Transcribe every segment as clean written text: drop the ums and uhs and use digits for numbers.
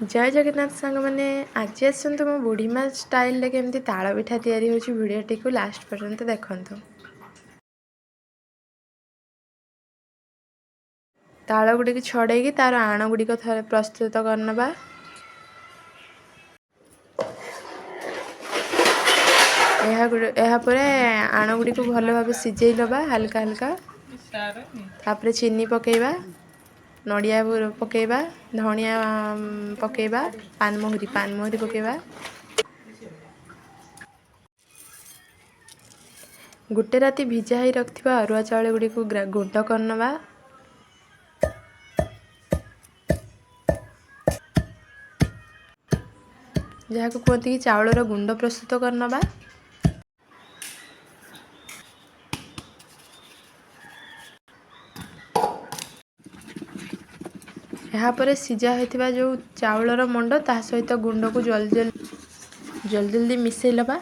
जय जगन्नाथ सांग मैंने आज आसतु मो बुढ़ीमा स्टाइल केमती ताल पिठा तैयारी होची भिडियोटी को लास्ट पर्यंत देखंतु। ताल गुड़ी छड़े तार आण गुड़िक थे प्रस्तुत करनबा। यापर आण गुड़ी को भल भाव सिझे नवा हल्का हल्का तापर चीनी पकेबा नड़िया पकेबा धनिया पकेबा पानमहुरी पकेबा गोटे राति भिजा ही रखिबा अरुआ चाउल गुड़ी को गुंड करनबा। जहाँ को कहते कि चाउलर गुंड प्रस्तुत करनबा। यापर सिझा होता जो चाउलर मंड ता सहित गुंड को जल्दी जल्दी मिसई लबा।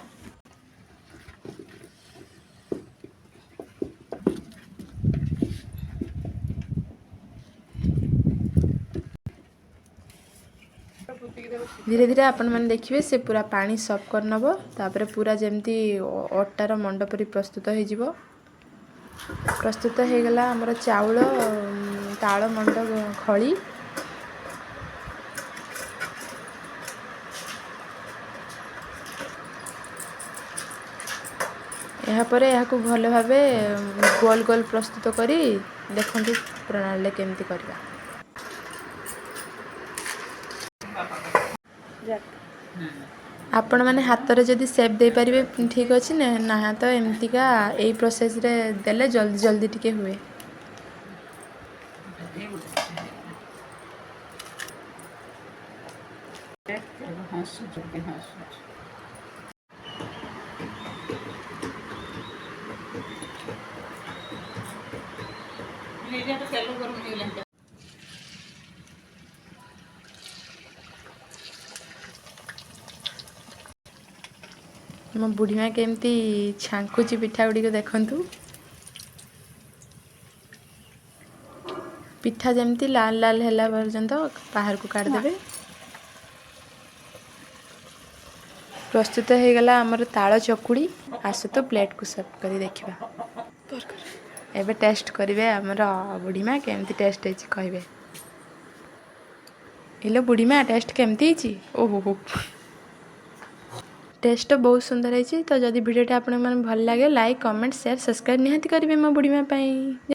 धीरे धीरे आपण मैंने देखिए से पूरा पानी सफ कर नब तापर पूरा जमती अटार मंड परी प्रस्तुत हो प्रस्तुत हो गला हमर चाउल ताल मंड खली। यापर या भल भाव गोल गोल प्रस्तुत करी देखंतु प्रणाली केमती करबा। आपण मैंने हाथ रे जदि सेप दे पारिबे ठीक अच्छे ना तो एमतीका यही प्रोसेस रे देले जल्दी जल्दी टिके हुए। मो बुढ़ीमा केमती छांकुची पिठा गुड़ी को देखंतु। पिठा जमती लाल लाल हैला पर्यंत बाहर को काट देबे। प्रस्तुत हो गला हमर ताଳ चकुड़ी। आस तो प्लेट को सर्व करी देखिबा। एबे टेस्ट करिवे हमर बुढ़ीमा केमती टेस्ट हेची कहबे। हेलो बुढ़ीमा टेस्ट केमती हेची? ओहो हो टेस्ट बहुत सुंदर है। तो जदि वीडियोटी आपन मन भल लगे लाइक कमेंट शेयर सब्सक्राइब निहाती करेंगे मो बुढ़ीमा।